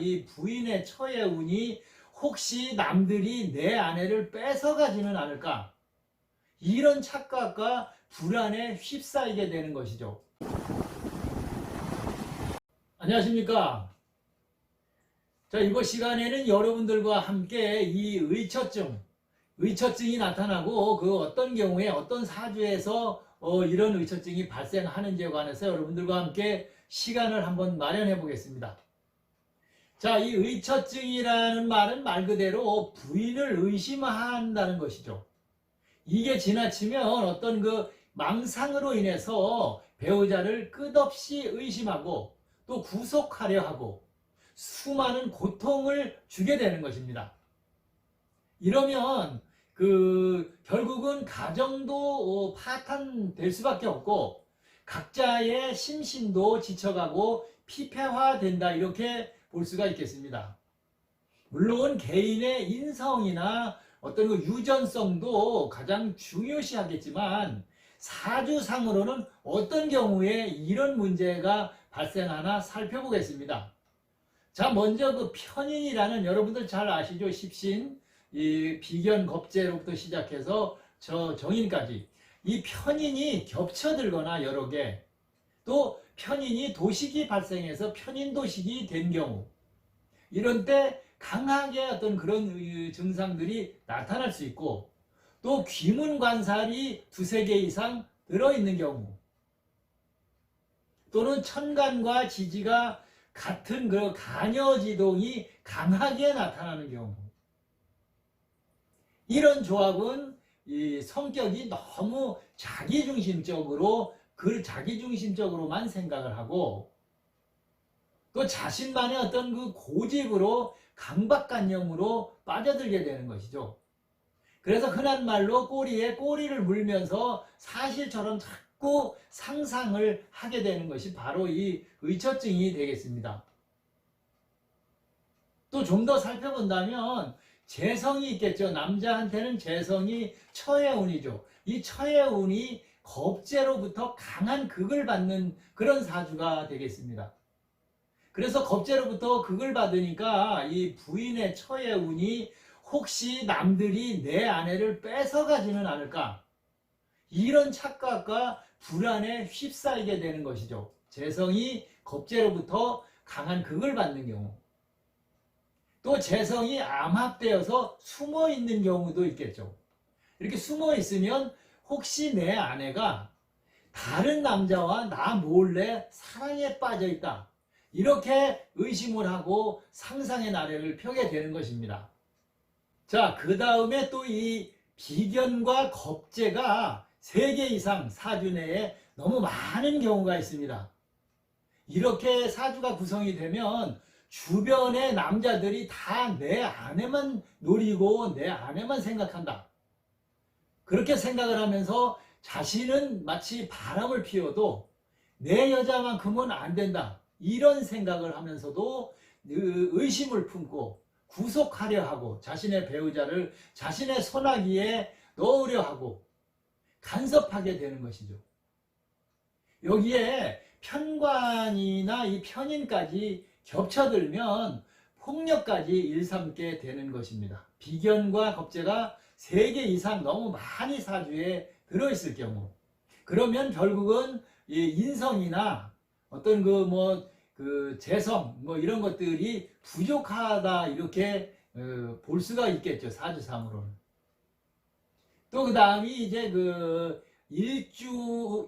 이 부인의 처의 운이 혹시 남들이 내 아내를 뺏어가지는 않을까? 이런 착각과 불안에 휩싸이게 되는 것이죠. 안녕하십니까? 자, 이번 시간에는 여러분들과 함께 이 의처증이 나타나고 그 어떤 경우에 어떤 사주에서 이런 의처증이 발생하는지에 관해서 여러분들과 함께 시간을 한번 마련해 보겠습니다. 자, 이 의처증이라는 말은 말 그대로 부인을 의심한다는 것이죠. 이게 지나치면 어떤 그 망상으로 인해서 배우자를 끝없이 의심하고 또 구속하려 하고 수많은 고통을 주게 되는 것입니다. 이러면 결국은 가정도 파탄될 수밖에 없고 각자의 심신도 지쳐가고 피폐화된다, 이렇게 볼 수가 있겠습니다. 물론 개인의 인성이나 어떤 그 유전성도 가장 중요시하겠지만 사주상으로는 어떤 경우에 이런 문제가 발생하나 살펴보겠습니다. 자, 먼저 그 편인이라는, 여러분들 잘 아시죠? 십신, 이 비견, 겁재로부터 시작해서 저 정인까지 이 편인이 겹쳐들거나 여러 개, 또 편인이 도식이 발생해서 편인도식이 된 경우, 이런 때 강하게 어떤 그런 증상들이 나타날 수 있고, 또 귀문관살이 두세 개 이상 들어있는 경우, 또는 천간과 지지가 같은 그 간여지동이 강하게 나타나는 경우, 이런 조합은 이 성격이 너무 자기중심적으로만 생각을 하고, 또 자신만의 어떤 그 고집으로 강박관념으로 빠져들게 되는 것이죠. 그래서 흔한 말로 꼬리에 꼬리를 물면서 사실처럼 자꾸 상상을 하게 되는 것이 바로 이 의처증이 되겠습니다. 또 좀 더 살펴본다면 재성이 있겠죠. 남자한테는 재성이 처의 운이죠. 이 처의 운이 겁재로부터 강한 극을 받는 그런 사주가 되겠습니다. 그래서 겁재로부터 극을 받으니까 이 부인의 처의 운이 혹시 남들이 내 아내를 뺏어가지는 않을까, 이런 착각과 불안에 휩싸이게 되는 것이죠. 재성이 겁재로부터 강한 극을 받는 경우, 또 재성이 암합되어서 숨어 있는 경우도 있겠죠. 이렇게 숨어 있으면 혹시 내 아내가 다른 남자와 나 몰래 사랑에 빠져 있다, 이렇게 의심을 하고 상상의 나래를 펴게 되는 것입니다. 자, 그 다음에 또 이 비견과 겁재가 3개 이상 사주 내에 너무 많은 경우가 있습니다. 이렇게 사주가 구성이 되면 주변의 남자들이 다 내 아내만 노리고 내 아내만 생각한다, 그렇게 생각을 하면서 자신은 마치 바람을 피워도 내 여자만큼은 안 된다, 이런 생각을 하면서도 의심을 품고 구속하려 하고 자신의 배우자를 자신의 손아귀에 넣으려 하고 간섭하게 되는 것이죠. 여기에 편관이나 이 편인까지 겹쳐들면 폭력까지 일삼게 되는 것입니다. 비견과 겁재가 3개 이상 너무 많이 사주에 들어있을 경우, 그러면 결국은 이 인성이나 어떤 재성 이런 것들이 부족하다, 이렇게 볼 수가 있겠죠. 사주상으로는. 또 그 다음이 이제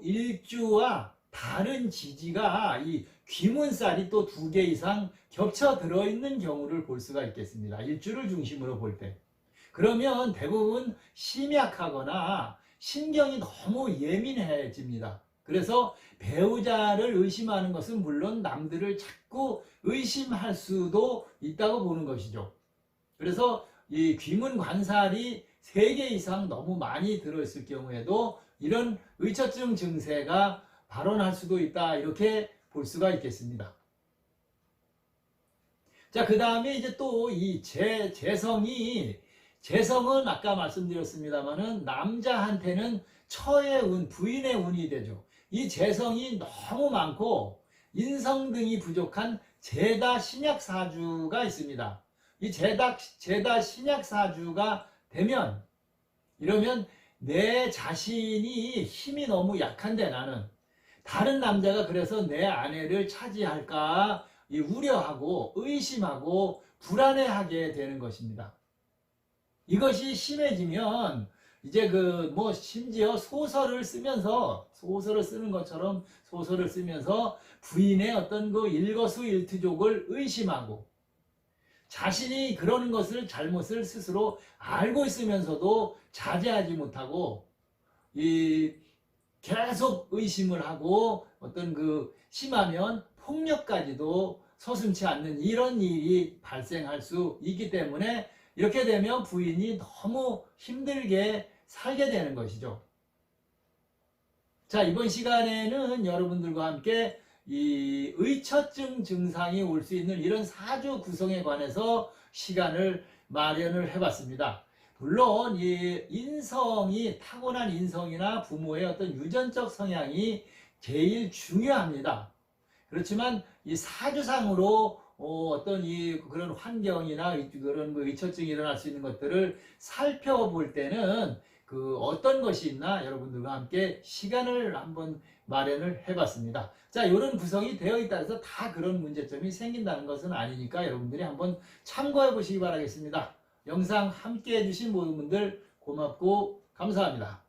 일주와 다른 지지가 이 귀문살이 또 2개 이상 겹쳐 들어있는 경우를 볼 수가 있겠습니다. 일주를 중심으로 볼 때. 그러면 대부분 심약하거나 신경이 너무 예민해집니다. 그래서 배우자를 의심하는 것은 물론 남들을 자꾸 의심할 수도 있다고 보는 것이죠. 그래서 이 귀문관살이 3개 이상 너무 많이 들어있을 경우에도 이런 의처증 증세가 발원할 수도 있다, 이렇게 볼 수가 있겠습니다. 자, 그 다음에 이제 또 이 재성은 아까 말씀드렸습니다만은 남자한테는 처의 운, 부인의 운이 되죠. 이 재성이 너무 많고 인성 등이 부족한 제다 신약 사주가 있습니다. 이 제다 신약 사주가 되면, 이러면 내 자신이 힘이 너무 약한데, 나는 다른 남자가 그래서 내 아내를 차지할까 우려하고 의심하고 불안해하게 되는 것입니다. 이것이 심해지면 이제 심지어 소설을 쓰는 것처럼 소설을 쓰면서 부인의 어떤 일거수일투족을 의심하고, 자신이 그러는 것을 잘못을 스스로 알고 있으면서도 자제하지 못하고 계속 의심을 하고, 어떤 심하면 폭력까지도 서슴지 않는 이런 일이 발생할 수 있기 때문에, 이렇게 되면 부인이 너무 힘들게 살게 되는 것이죠. 자, 이번 시간에는 여러분들과 함께 이 의처증 증상이 올 수 있는 이런 사주 구성에 관해서 시간을 마련을 해봤습니다. 물론 타고난 인성이나 부모의 어떤 유전적 성향이 제일 중요합니다. 그렇지만 이 사주상으로 어떤 그런 환경이나 그런 의처증이 일어날 수 있는 것들을 살펴볼 때는 어떤 것이 있나 여러분들과 함께 시간을 한번 마련을 해봤습니다. 자, 이런 구성이 되어 있다 해서 다 그런 문제점이 생긴다는 것은 아니니까 여러분들이 한번 참고해 보시기 바라겠습니다. 영상 함께 해주신 모든 분들 고맙고 감사합니다.